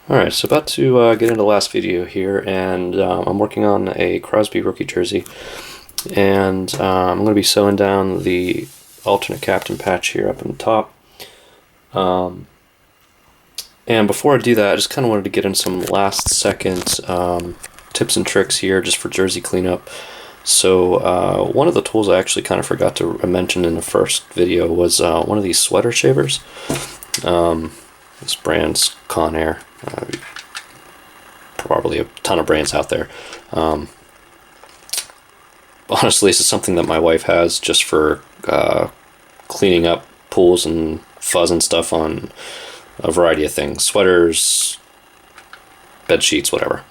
Alright, so about to get into the last video here, and I'm working on a Crosby rookie jersey, and I'm going to be sewing down the alternate captain patch here up in the top. And before I do that, I just kind of wanted to get in some last second tips and tricks here just for jersey cleanup. So one of the tools I actually kind of forgot to mention in the first video was one of these sweater shavers. This brand's Conair. Probably a ton of brands out there. Honestly, this is something that my wife has just for cleaning up pools and fuzz and stuff on a variety of things. Sweaters, bed sheets, whatever.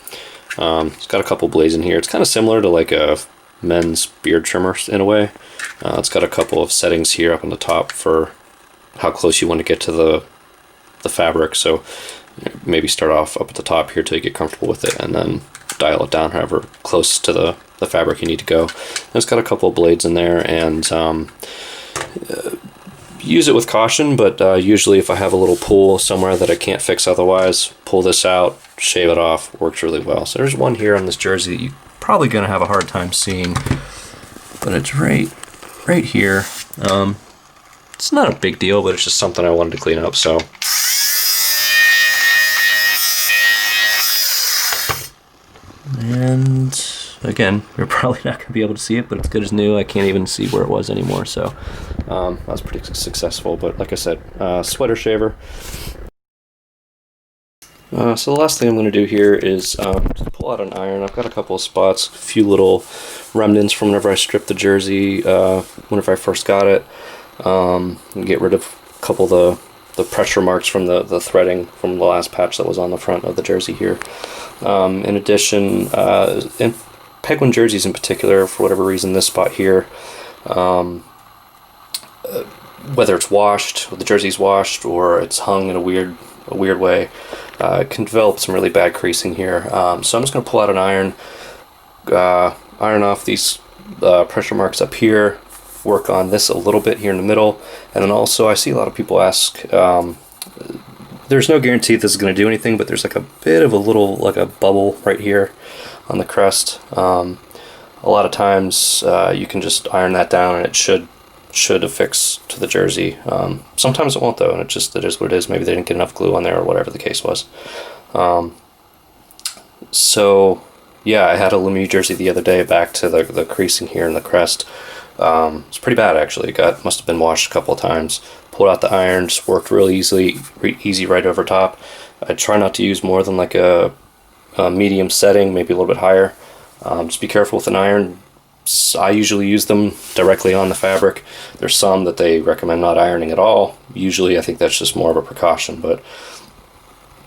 It's got a couple blades in here. It's kind of similar to like a men's beard trimmer in a way. It's got a couple of settings here up on the top for how close you want to get to the fabric. So maybe start off up at the top here till you get comfortable with it, and then dial it down however close to the fabric you need to go. And it's got a couple of blades in there, and use it with caution, but usually if I have a little pool somewhere that I can't fix otherwise, pull this out, shave it off, works really well. So there's one here on this jersey that you're probably going to have a hard time seeing, but it's right here. It's not a big deal, but it's just something I wanted to clean up. So and again, you're probably not going to be able to see it, but it's good as new. I can't even see where it was anymore, so that was pretty successful. But like I said, sweater shaver. So the last thing I'm going to do here is just pull out an iron. I've got a couple of spots, a few little remnants from whenever I stripped the jersey, whenever I first got it. And get rid of a couple of the pressure marks from the threading from the last patch that was on the front of the jersey here. In addition, in Penguin jerseys in particular, for whatever reason, this spot here, whether it's washed, or the jersey's washed, or it's hung in a weird way, can develop some really bad creasing here. So I'm just going to pull out an iron, iron off these pressure marks up here, work on this a little bit here in the middle, and then also I see a lot of people ask, there's no guarantee this is going to do anything, but there's like a bit of a little, like a bubble right here on the crest. A lot of times you can just iron that down and it should affix to the jersey. Sometimes it won't though, and it is what it is. Maybe they didn't get enough glue on there or whatever the case was. So yeah, I had a Lemieux jersey the other day, back to the creasing here in the crest. It's pretty bad actually. It must have been washed a couple of times. Pulled out the iron, just worked really easy right over top. I try not to use more than like a medium setting, maybe a little bit higher. Just be careful with an iron. I usually use them directly on the fabric. There's some that they recommend not ironing at all. Usually I think that's just more of a precaution, but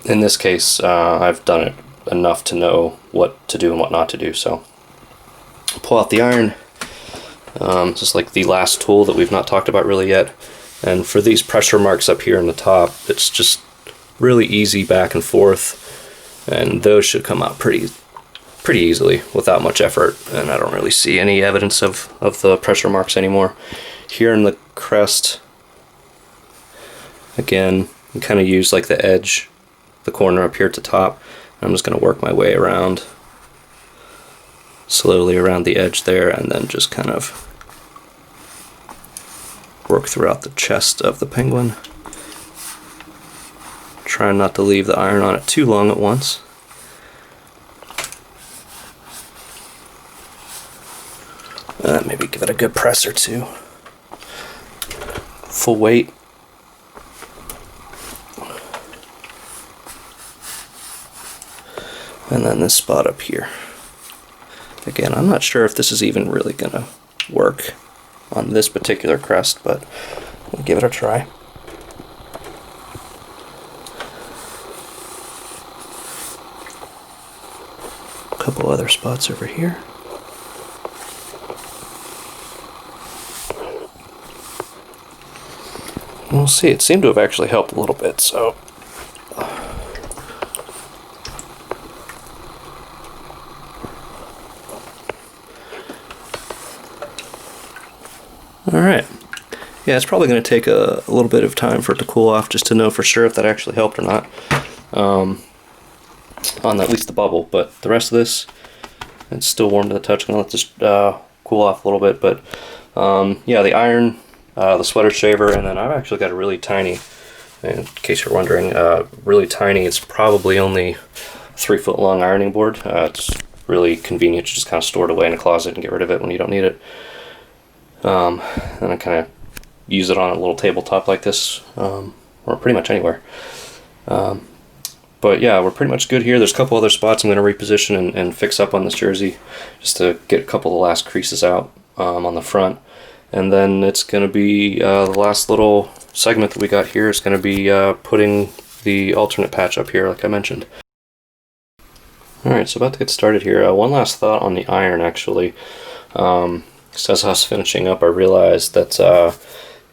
in this case I've done it enough to know what to do and what not to do. So pull out the iron, just like the last tool that we've not talked about really yet. And for these pressure marks up here on the top, it's just really easy back and forth, and those should come out pretty easily without much effort, and I don't really see any evidence of the pressure marks anymore. Here in the crest, again, you kind of use like the edge, the corner up here at the top. I'm just going to work my way around, slowly around the edge there, and then just kind of work throughout the chest of the penguin. Trying not to leave the iron on it too long at once. Maybe give it a good press or two. Full weight. And then this spot up here. Again, I'm not sure if this is even really gonna work on this particular crest, but we'll give it a try. A couple other spots over here. We'll see, it seemed to have actually helped a little bit, so. Alright. Yeah, it's probably going to take a little bit of time for it to cool off just to know for sure if that actually helped or not. on at least the bubble, but the rest of this, it's still warm to the touch. Gonna let this cool off a little bit, but yeah, the iron, the sweater shaver, and then I've actually got a really tiny, in case you're wondering, really tiny, it's probably only 3-foot long ironing board. It's really convenient to just kind of store it away in a closet and get rid of it when you don't need it. And I kind of use it on a little tabletop like this, or pretty much anywhere. But yeah, we're pretty much good here. There's a couple other spots I'm going to reposition and fix up on this jersey just to get a couple of the last creases out on the front. And then it's going to be the last little segment that we got here is going to be putting the alternate patch up here like I mentioned. Alright, so about to get started here. One last thought on the iron actually. Just as I was finishing up, I realized that,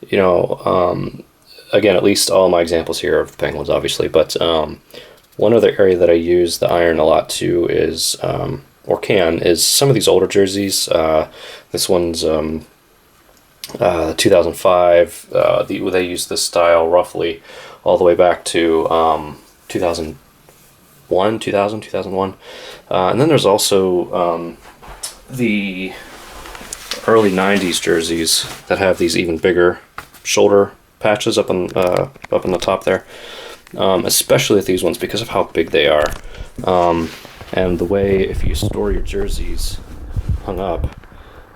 you know, again, at least all my examples here are of the Penguins obviously, but one other area that I use the iron a lot too is, is some of these older jerseys. This one's 2005. They use this style roughly all the way back to 2001. And then there's also the early 90s jerseys that have these even bigger shoulder patches up on the top there. Especially with these ones because of how big they are, and the way if you store your jerseys hung up,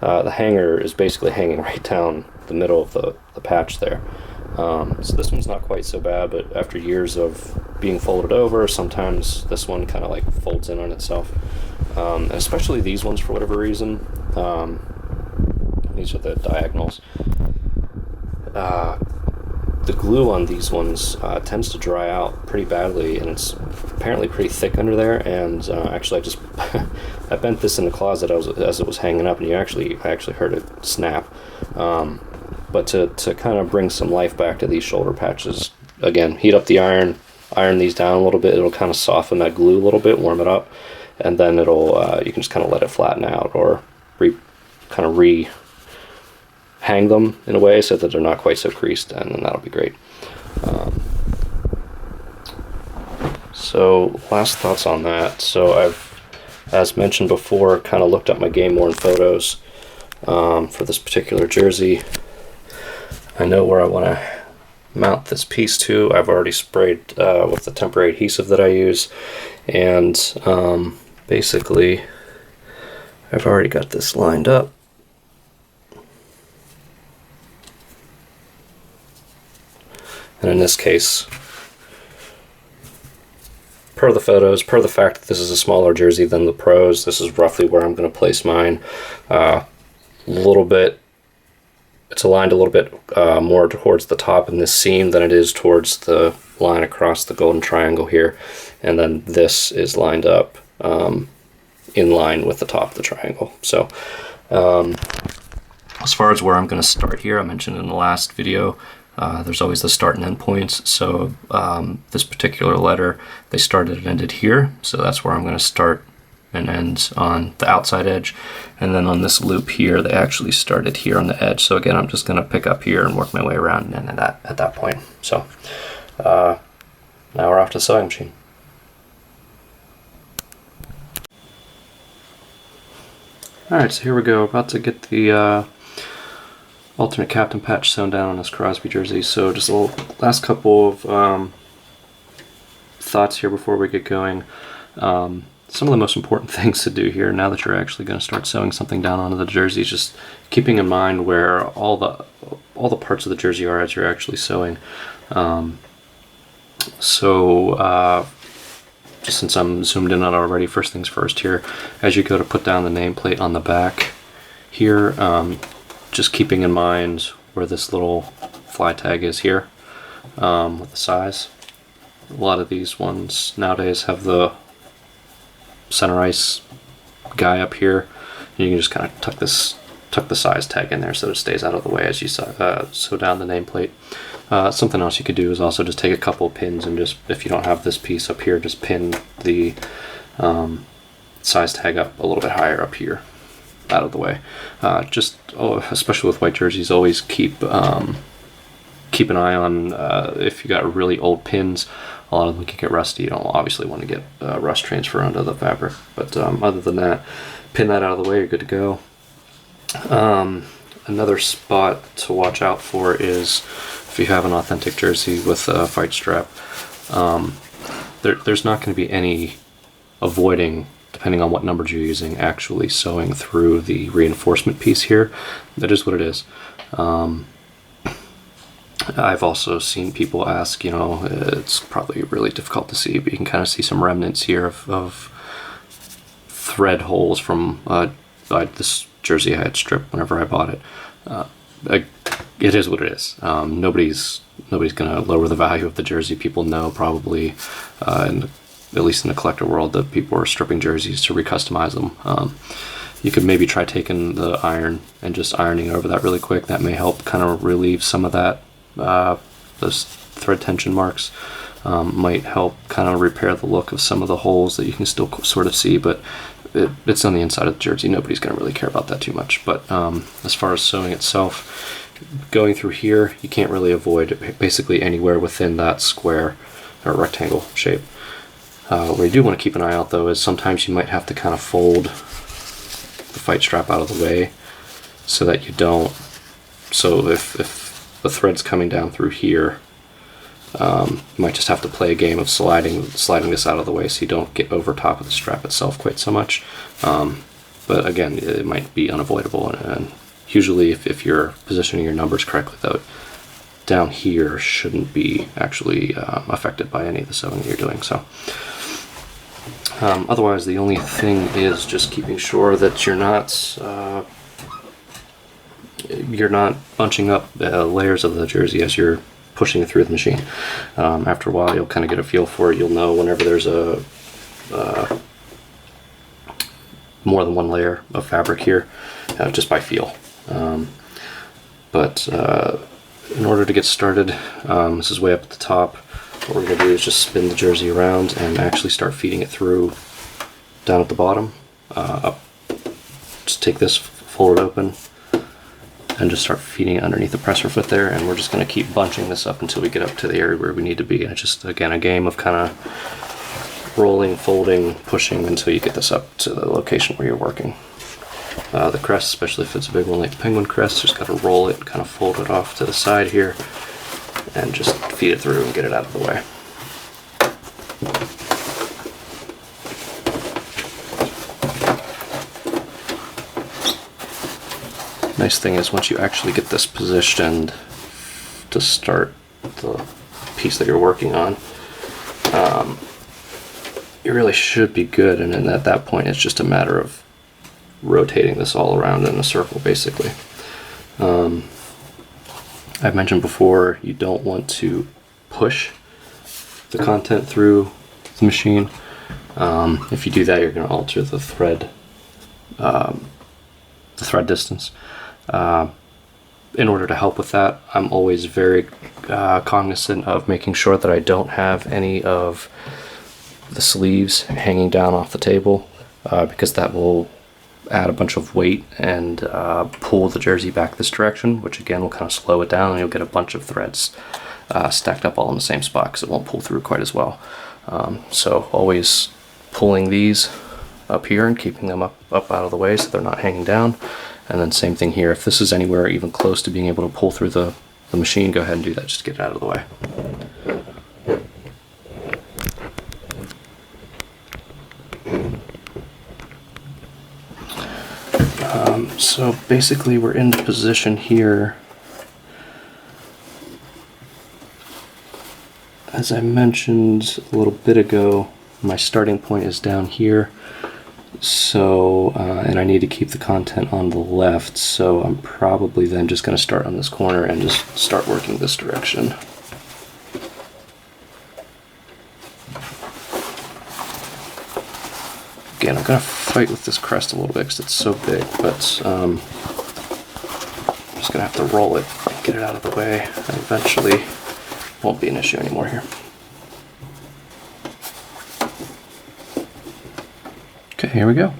the hanger is basically hanging right down the middle of the patch there. So this one's not quite so bad, but after years of being folded over, sometimes this one kind of like folds in on itself. And especially these ones for whatever reason. These are the diagonals. The glue on these ones tends to dry out pretty badly, and it's apparently pretty thick under there. And actually, I just I bent this in the closet as it was hanging up, and I actually heard it snap. But to kind of bring some life back to these shoulder patches, again, heat up the iron these down a little bit. It'll kind of soften that glue a little bit, warm it up, and then it'll you can just kind of let it flatten out or hang them in a way so that they're not quite so creased, and then that'll be great. So last thoughts on that. So I've, as mentioned before, kind of looked up my game worn photos for this particular jersey. I know where I want to mount this piece to. I've already sprayed with the temporary adhesive that I use, and basically I've already got this lined up. And in this case, per the photos, per the fact that this is a smaller jersey than the pros, this is roughly where I'm going to place mine. It's aligned a little bit more towards the top in this seam than it is towards the line across the golden triangle here. And then this is lined up in line with the top of the triangle. So as far as where I'm going to start here, I mentioned in the last video, there's always the start and end points. So this particular letter, they started and ended here. So that's where I'm going to start and end on the outside edge. And then on this loop here, they actually started here on the edge. So again, I'm just going to pick up here and work my way around and end at that point. So now we're off to the sewing machine. Alright, so here we go. About to get the alternate captain patch sewn down on this Crosby jersey. So just a little, last couple of thoughts here before we get going. Some of the most important things to do here now that you're actually going to start sewing something down onto the jersey is just keeping in mind where all the parts of the jersey are as you're actually sewing. Just since I'm zoomed in on it already, first things first here, as you go to put down the nameplate on the back here, just keeping in mind where this little fly tag is here with the size. A lot of these ones nowadays have the center ice guy up here. You can just kind of tuck the size tag in there so it stays out of the way as you sew down the nameplate. Something else you could do is also just take a couple of pins and just, if you don't have this piece up here, just pin the size tag up a little bit higher up here out of the way. Especially with white jerseys, always keep keep an eye on if you got really old pins. A lot of them can get rusty. You don't obviously want to get rust transfer onto the fabric. But other than that, pin that out of the way, you're good to go. Another spot to watch out for is if you have an authentic jersey with a fight strap, there's not going to be any avoiding, depending on what numbers you're using, actually sewing through the reinforcement piece here. That is what it is. I've also seen people ask, it's probably really difficult to see, but you can kind of see some remnants here of thread holes from this jersey I had stripped whenever I bought it. It is what it is. Nobody's going to lower the value of the jersey. People know probably, at least in the collector world, that people are stripping jerseys to recustomize them. You could maybe try taking the iron and just ironing over that really quick. That may help kind of relieve some of that. Those thread tension marks might help kind of repair the look of some of the holes that you can still sort of see, but it's on the inside of the jersey. Nobody's going to really care about that too much. But as far as sewing itself, going through here, you can't really avoid basically anywhere within that square or rectangle shape. Where you do want to keep an eye out though is sometimes you might have to kind of fold the fight strap out of the way so that you don't. So if the thread's coming down through here, you might just have to play a game of sliding this out of the way so you don't get over top of the strap itself quite so much. But again, it might be unavoidable, and usually if you're positioning your numbers correctly though, down here shouldn't be actually affected by any of the sewing that you're doing. So otherwise, the only thing is just keeping sure that you're not bunching up layers of the jersey as you're pushing it through the machine. After a while, you'll kind of get a feel for it. You'll know whenever there's a more than one layer of fabric here, just by feel. But in order to get started, this is way up at the top. What we're going to do is just spin the jersey around and actually start feeding it through down at the bottom. Up. Just take this, fold it open, and just start feeding it underneath the presser foot there, and we're just going to keep bunching this up until we get up to the area where we need to be. And it's just, again, a game of kind of rolling, folding, pushing until you get this up to the location where you're working. The crest, especially if it's a big one like the penguin crest, just got to roll it, kind of fold it off to the side here, and just feed it through and get it out of the way. Nice thing is once you actually get this positioned to start the piece that you're working on, you really should be good, and then at that point it's just a matter of rotating this all around in a circle basically. I've mentioned before, you don't want to push the content through the machine. If you do that, you're going to alter the thread distance. In order to help with that, I'm always very cognizant of making sure that I don't have any of the sleeves hanging down off the table, because that will add a bunch of weight and pull the jersey back this direction, which again will kind of slow it down, and you'll get a bunch of threads stacked up all in the same spot because it won't pull through quite as well. So always pulling these up here and keeping them up out of the way so they're not hanging down. And then same thing here. If this is anywhere even close to being able to pull through the machine, go ahead and do that. Just get it out of the way. So basically we're in position here. As I mentioned a little bit ago, my starting point is down here. So, and I need to keep the content on the left, so I'm probably then just going to start on this corner and just start working this direction. Again, I'm going to fight with this crest a little bit because it's so big, but I'm just going to have to roll it, get it out of the way, and eventually won't be an issue anymore here. Okay, here we go.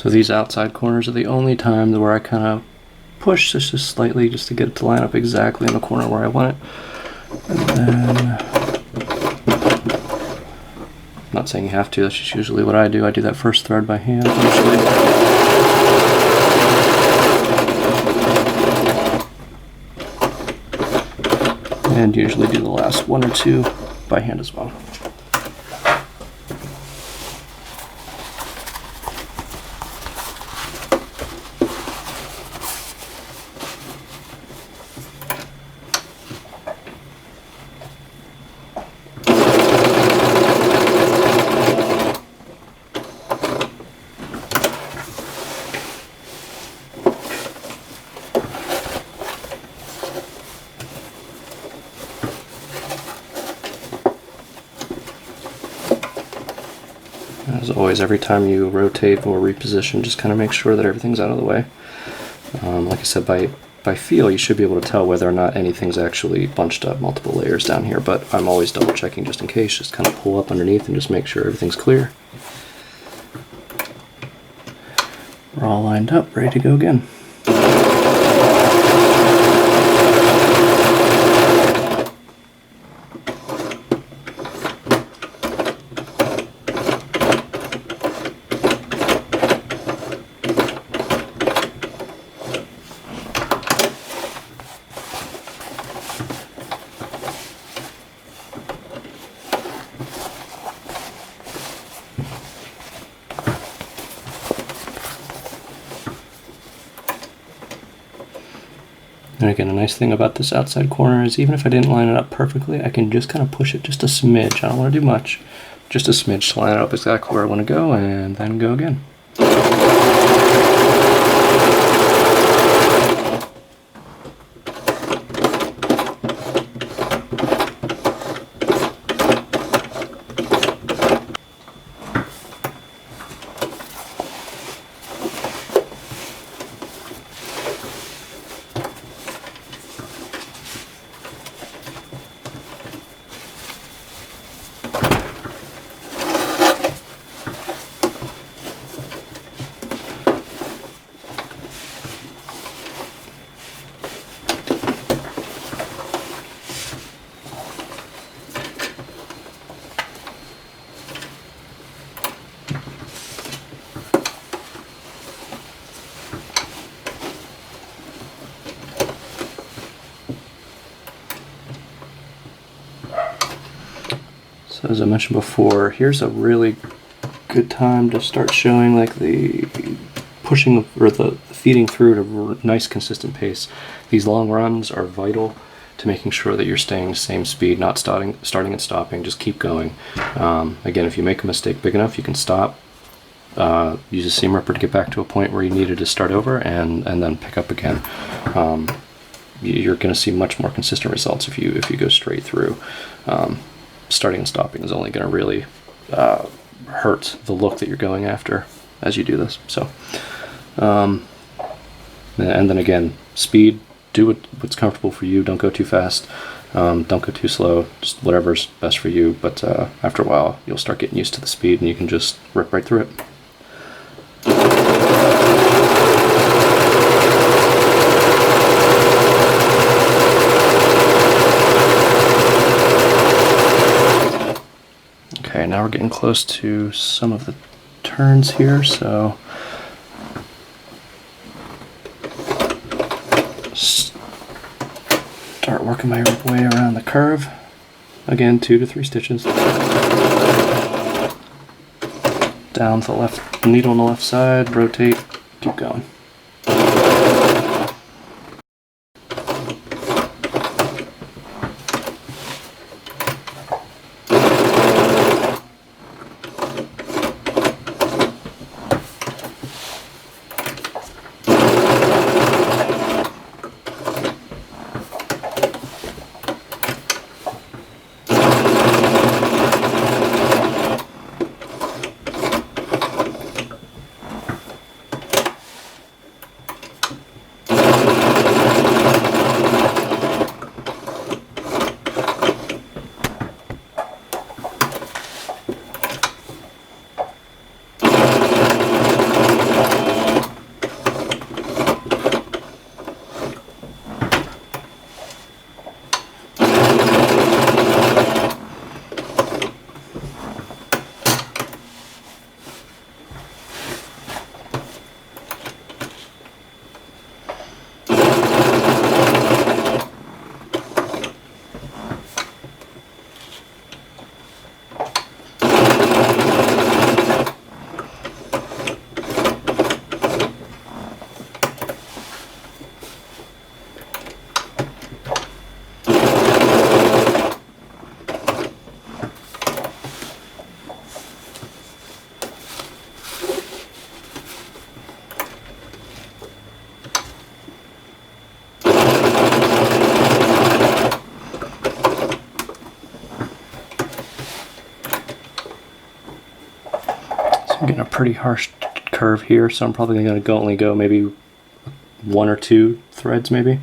So these outside corners are the only time where I kind of push this just slightly just to get it to line up exactly in the corner where I want it. And then, I'm not saying you have to, that's just usually what I do. I do that first thread by hand usually. And usually do the last one or two by hand as well. As always, every time you rotate or reposition, just kind of make sure that everything's out of the way. Like I said, by feel, you should be able to tell whether or not anything's actually bunched up multiple layers down here, but I'm always double checking just in case. Just kind of pull up underneath and just make sure everything's clear. We're all lined up, ready to go again. And again, a nice thing about this outside corner is even if I didn't line it up perfectly, I can just kind of push it just a smidge. I don't want to do much, just a smidge to line it up exactly where I want to go, and then go again. So as I mentioned before, here's a really good time to start showing like the pushing or the feeding through at a nice consistent pace. These long runs are vital to making sure that you're staying the same speed, not starting and stopping. Just keep going. Again, if you make a mistake big enough, you can stop. Use a seam ripper to get back to a point where you needed to start over, and then pick up again. You're going to see much more consistent results if you go straight through. Starting and stopping is only going to really hurt the look that you're going after as you do this. So, and then again, speed. Do what's comfortable for you. Don't go too fast. Don't go too slow. Just whatever's best for you. But after a while, you'll start getting used to the speed, and you can just rip right through it. Okay, now we're getting close to some of the turns here, so start working my way around the curve. Again, 2 to 3 stitches. Down to the left needle on the left side, rotate, keep going. I'm getting a pretty harsh curve here, so I'm probably going to only go maybe 1 or 2 threads maybe.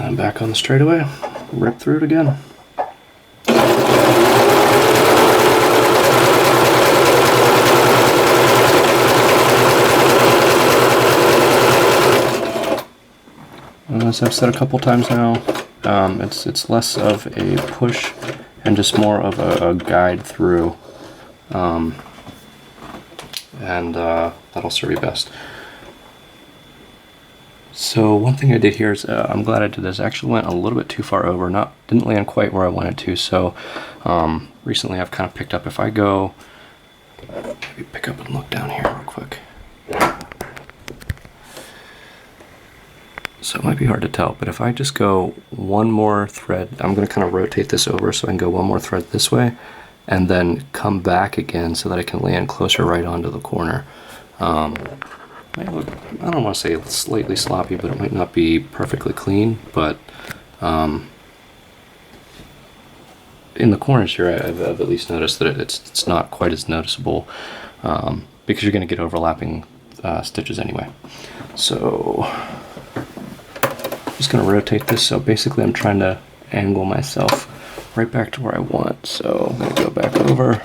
I'm back on the straightaway, rip through it again. As I've said a couple times now, it's less of a push and just more of a guide through, and that'll serve you best. So one thing I did here is, I'm glad I did this, I actually went a little bit too far over, didn't land quite where I wanted to, so recently I've kind of picked up, if I go, maybe pick up and look down here real quick. So it might be hard to tell, but if I just go one more thread, I'm going to kind of rotate this over so I can go one more thread this way, and then come back again so that I can land closer right onto the corner. Might look, I don't want to say slightly sloppy, but it might not be perfectly clean, but in the corners here I've at least noticed that it's not quite as noticeable, because you're going to get overlapping stitches anyway. So I'm just going to rotate this, so basically I'm trying to angle myself right back to where I want. So I'm going to go back over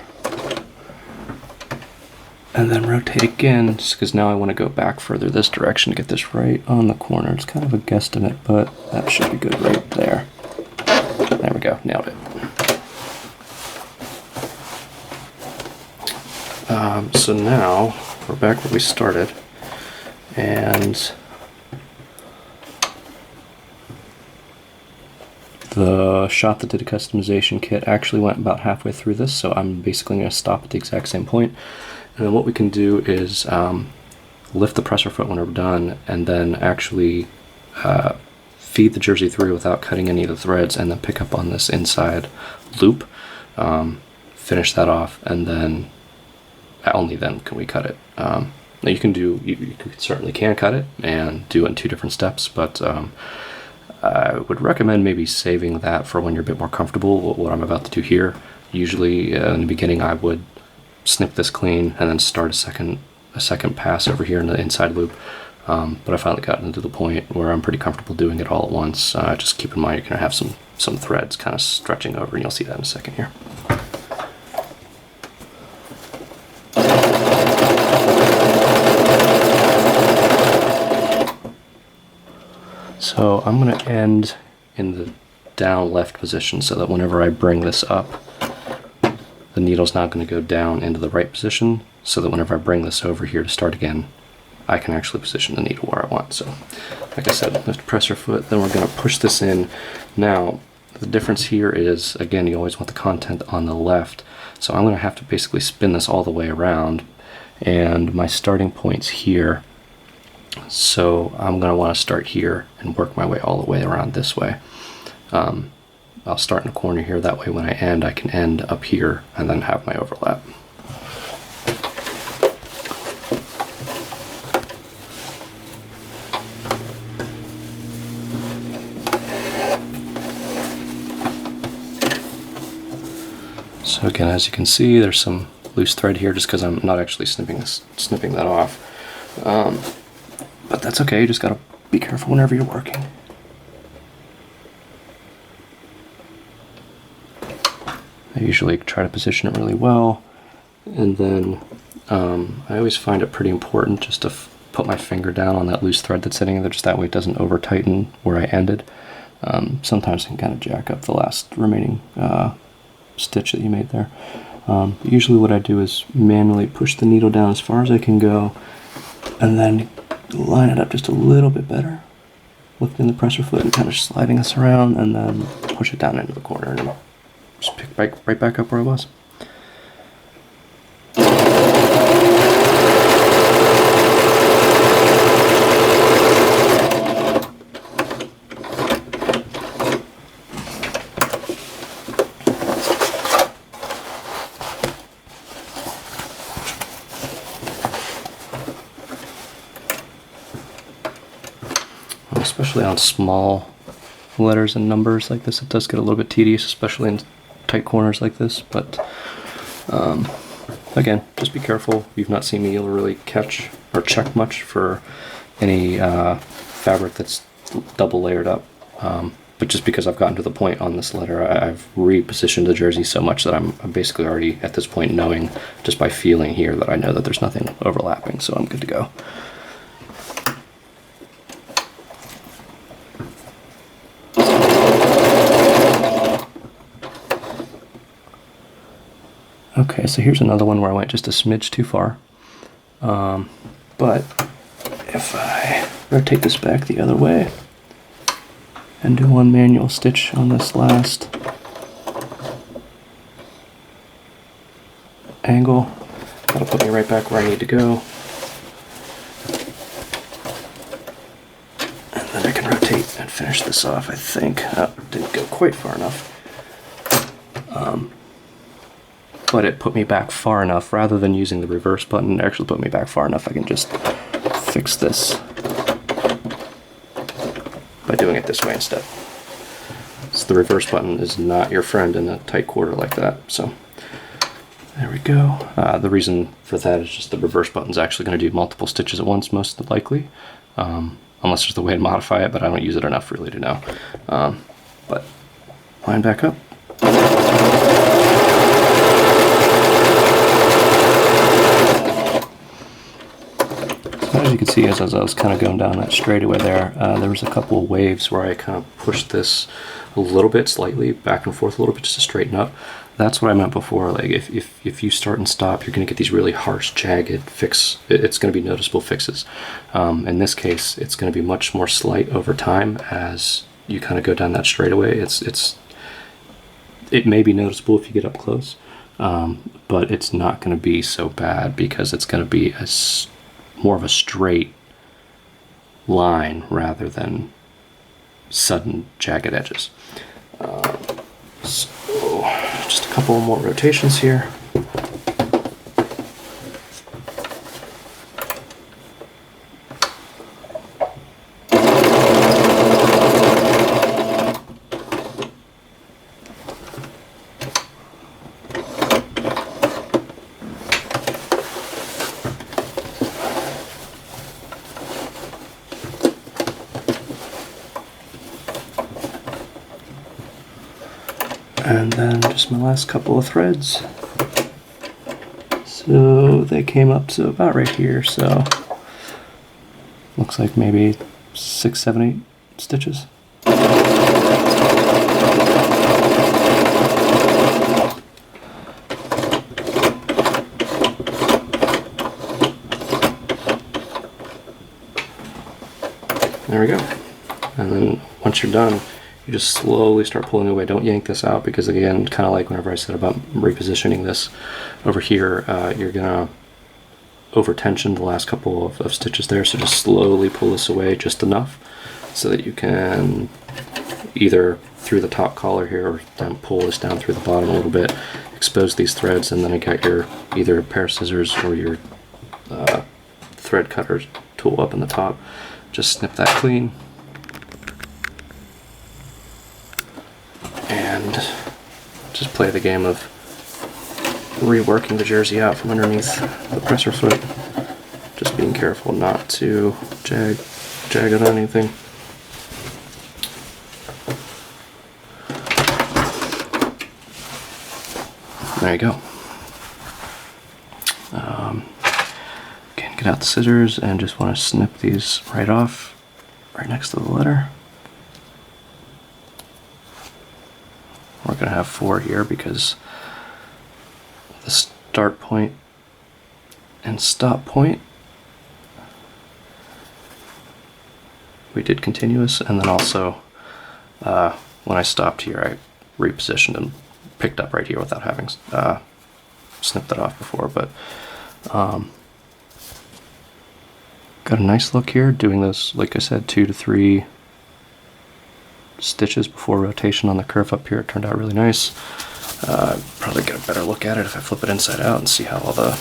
and then rotate again, just because now I want to go back further this direction to get this right on the corner. It's kind of a guesstimate, but that should be good right there. There we go, nailed it. So now we're back where we started, and the shot that did a customization kit actually went about halfway through this, so I'm basically going to stop at the exact same point. And then what we can do is lift the presser foot when we're done, and then actually feed the jersey through without cutting any of the threads, and then pick up on this inside loop, finish that off, and then only then can we cut it. Now you can do, you certainly can cut it and do it in 2 different steps, but I would recommend maybe saving that for when you're a bit more comfortable with what I'm about to do here. Usually in the beginning I would snip this clean and then start a second pass over here in the inside loop, but I finally gotten to the point where I'm pretty comfortable doing it all at once. Just keep in mind you're going to have some threads kind of stretching over, and you'll see that in a second here. So I'm going to end in the down left position so that whenever I bring this up, the needle's not going to go down into the right position, so that whenever I bring this over here to start again, I can actually position the needle where I want. So like I said, lift presser foot, then we're going to push this in. Now the difference here is, again, you always want the content on the left, so I'm going to have to basically spin this all the way around, and my starting point's here. So I'm going to want to start here and work my way all the way around this way. I'll start in the corner here, that way when I end, I can end up here and then have my overlap. So again, as you can see, there's some loose thread here just because I'm not actually snipping that off. But that's okay, you just gotta be careful whenever you're working. I usually try to position it really well, and then I always find it pretty important just to put my finger down on that loose thread that's sitting there, just that way it doesn't over tighten where I ended. Sometimes it can kind of jack up the last remaining stitch that you made there. Usually what I do is manually push the needle down as far as I can go, and then line it up just a little bit better, lifting the presser foot and kind of sliding this around, and then push it down into the corner and just pick right back up where I was. Especially on small letters and numbers like this, it does get a little bit tedious, especially in tight corners like this. But again, just be careful. You've not seen me really catch or check much for any fabric that's double layered up. But just because I've gotten to the point on this letter, I've repositioned the jersey so much that I'm basically already at this point knowing just by feeling here that I know that there's nothing overlapping, so I'm good to go. Okay, so here's another one where I went just a smidge too far. But if I rotate this back the other way and do one manual stitch on this last angle, that'll put me right back where I need to go. And then I can rotate and finish this off, I think. Oh, didn't go quite far enough. But it put me back far enough, rather than using the reverse button, it actually put me back far enough I can just fix this by doing it this way instead. So the reverse button is not your friend in a tight quarter like that. So there we go. The reason for that is just the reverse button is actually going to do multiple stitches at once, most likely, unless there's the way to modify it, but I don't use it enough really to know. But line back up. As you can see, as I was kind of going down that straightaway there, there was a couple of waves where I kind of pushed this a little bit, slightly back and forth a little bit, just to straighten up. That's what I meant before. Like if you start and stop, you're going to get these really harsh, jagged fix. It's going to be noticeable fixes. In this case, it's going to be much more slight over time as you kind of go down that straightaway. It may be noticeable if you get up close, but it's not going to be so bad because it's going to be more of a straight line rather than sudden jagged edges. So just a couple more rotations here. And then just my last couple of threads. So they came up to about right here, so looks like maybe 6, 7, 8 stitches. There we go. And then once you're done, you just slowly start pulling away. Don't yank this out because, again, kind of like whenever I said about repositioning this over here, you're going to over-tension the last couple of stitches there. So just slowly pull this away just enough so that you can either through the top collar here or then pull this down through the bottom a little bit, expose these threads, and then you got your either a pair of scissors or your thread cutter tool up in the top. Just snip that clean. And just play the game of reworking the jersey out from underneath the presser foot. Just being careful not to jag it on anything. There you go. Again, get out the scissors and just want to snip these right off, right next to the letter. We're going to have 4 here because the start point and stop point. We did continuous, and then also when I stopped here, I repositioned and picked up right here without having snipped that off before. But got a nice look here, doing those, like I said, 2 to 3 stitches before rotation on the curve up here. It turned out really nice. Probably get a better look at it if I flip it inside out and see how all the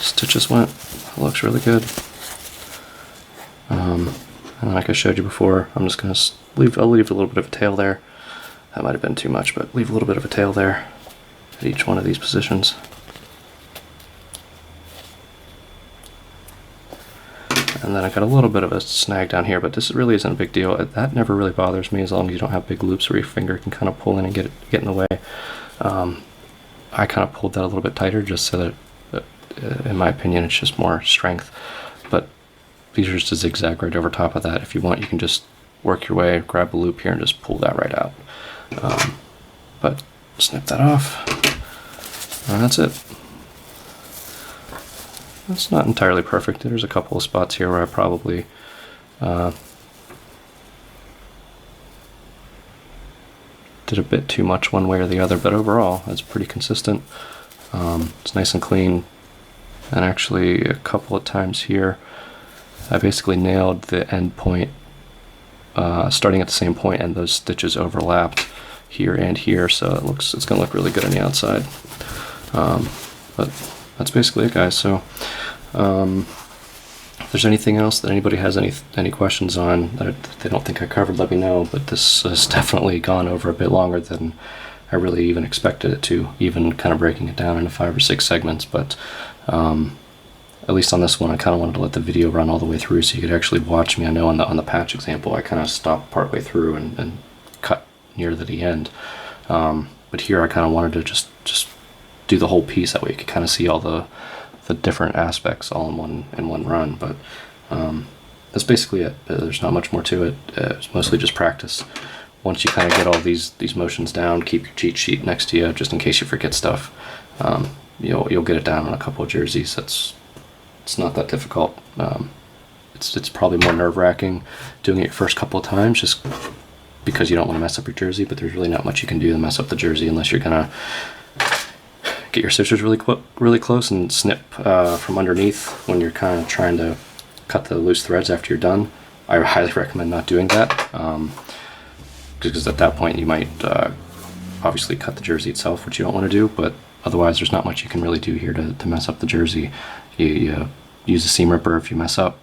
stitches went. It looks really good. And like I showed you before, I'm just gonna I'll leave a little bit of a tail there. That might have been too much, but leave a little bit of a tail there at each one of these positions. And then I got a little bit of a snag down here, but this really isn't a big deal. That never really bothers me as long as you don't have big loops where your finger can kind of pull in and get in the way. I kind of pulled that a little bit tighter just so that, in my opinion, it's just more strength. But these are just a zigzag right over top of that. If you want, you can just work your way, grab a loop here, and just pull that right out. But snip that off, and that's it. It's not entirely perfect. There's a couple of spots here where I probably did a bit too much one way or the other, but overall it's pretty consistent. It's nice and clean, and actually a couple of times here I basically nailed the end point, starting at the same point, and those stitches overlapped here and here, so it's going to look really good on the outside. But that's basically it, guys. So if there's anything else that anybody has any questions on that they don't think I covered, let me know. But this has definitely gone over a bit longer than I really even expected it to, even kind of breaking it down into 5 or 6 segments. But at least on this one, I kind of wanted to let the video run all the way through so you could actually watch me. I know on the patch example, I kind of stopped partway through and cut near the end. But here I kind of wanted to just do the whole piece, that way you could kind of see all the different aspects all in one run. But that's basically it. There's not much more to it. It's mostly just practice. Once you kind of get all these motions down, keep your cheat sheet next to you just in case you forget stuff. You'll get it down on a couple of jerseys. It's not that difficult. It's probably more nerve-wracking doing it your first couple of times, just because you don't want to mess up your jersey. But there's really not much you can do to mess up the jersey unless you're gonna get your scissors really close and snip from underneath when you're kind of trying to cut the loose threads after you're done. I highly recommend not doing that, because at that point you might obviously cut the jersey itself, which you don't want to do. But otherwise, there's not much you can really do here to mess up the jersey. You use a seam ripper if you mess up.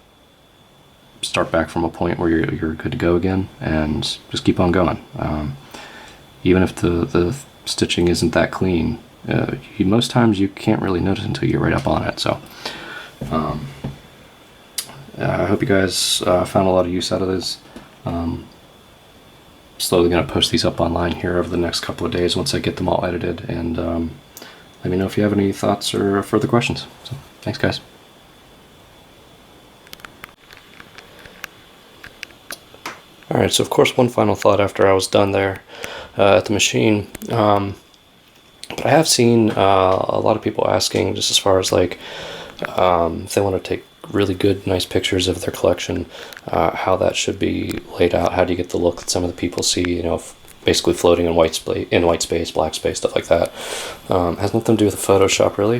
Start back from a point where you're good to go again, and just keep on going. Even if the stitching isn't that clean, most times you can't really notice until you get right up on it. So I hope you guys found a lot of use out of this. Slowly going to post these up online here over the next couple of days once I get them all edited, and let me know if you have any thoughts or further questions. So thanks, guys. Alright, so of course one final thought after I was done there at the machine. But I have seen a lot of people asking, just as far as like if they want to take really good, nice pictures of their collection, how that should be laid out. How do you get the look that some of the people see, basically floating in white space, black space, stuff like that. Has nothing to do with Photoshop, really.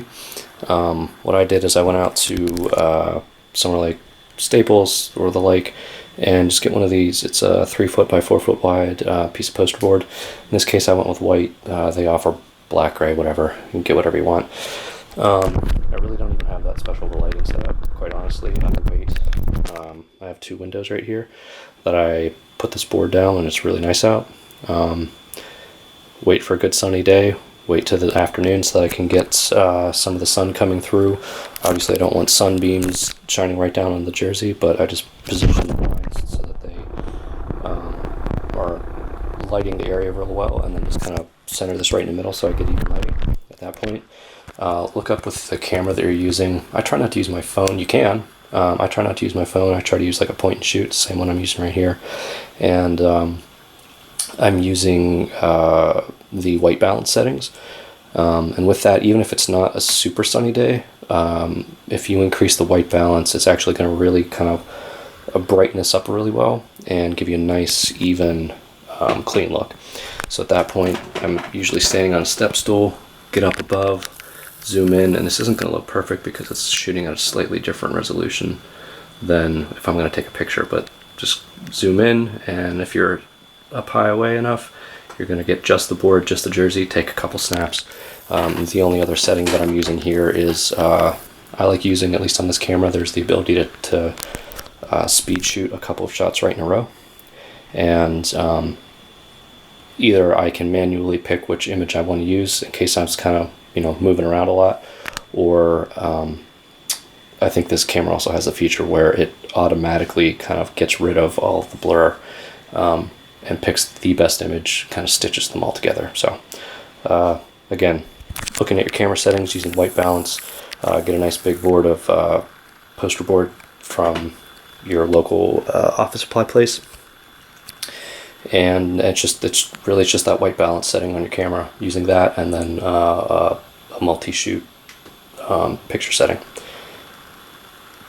What I did is I went out to somewhere like Staples or the like, and just get one of these. It's a 3 foot by 4 foot wide piece of poster board. In this case, I went with white. They offer black, gray, whatever. You can get whatever you want. I really don't even have that special of a lighting setup, quite honestly. I can wait. I have 2 windows right here that I put this board down when it's really nice out. Wait for a good sunny day. Wait till the afternoon so that I can get some of the sun coming through. Obviously, I don't want sunbeams shining right down on the jersey, but I just position the blinds so that they are lighting the area real well, and then just kind of center this right in the middle so I get even lighting at that point. Look up with the camera that you're using. I try not to use my phone. You can. I try not to use my phone. I try to use like a point and shoot, the same one I'm using right here. And I'm using the white balance settings. And with that, even if it's not a super sunny day, if you increase the white balance, it's actually going to really kind of brighten this up really well and give you a nice, even, clean look. So at that point, I'm usually standing on a step stool, get up above, zoom in, and this isn't going to look perfect because it's shooting at a slightly different resolution than if I'm going to take a picture, but just zoom in, and if you're up high away enough, you're going to get just the board, just the jersey, take a couple snaps. The only other setting that I'm using here is, I like using, at least on this camera, there's the ability to speed shoot a couple of shots right in a row. And either I can manually pick which image I want to use in case I'm just kind of, moving around a lot, or I think this camera also has a feature where it automatically kind of gets rid of all of the blur, and picks the best image, kind of stitches them all together. So again, looking at your camera settings using white balance, get a nice big board of poster board from your local office supply place, and it's just that white balance setting on your camera, using that, and then a multi-shoot picture setting.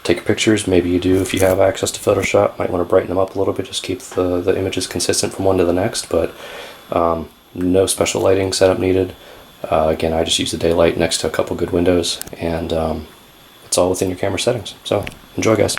Take your pictures, maybe you do if you have access to Photoshop, might want to brighten them up a little bit, just keep the images consistent from one to the next, but no special lighting setup needed. Again, I just use the daylight next to a couple good windows, and it's all within your camera settings. So enjoy, guys.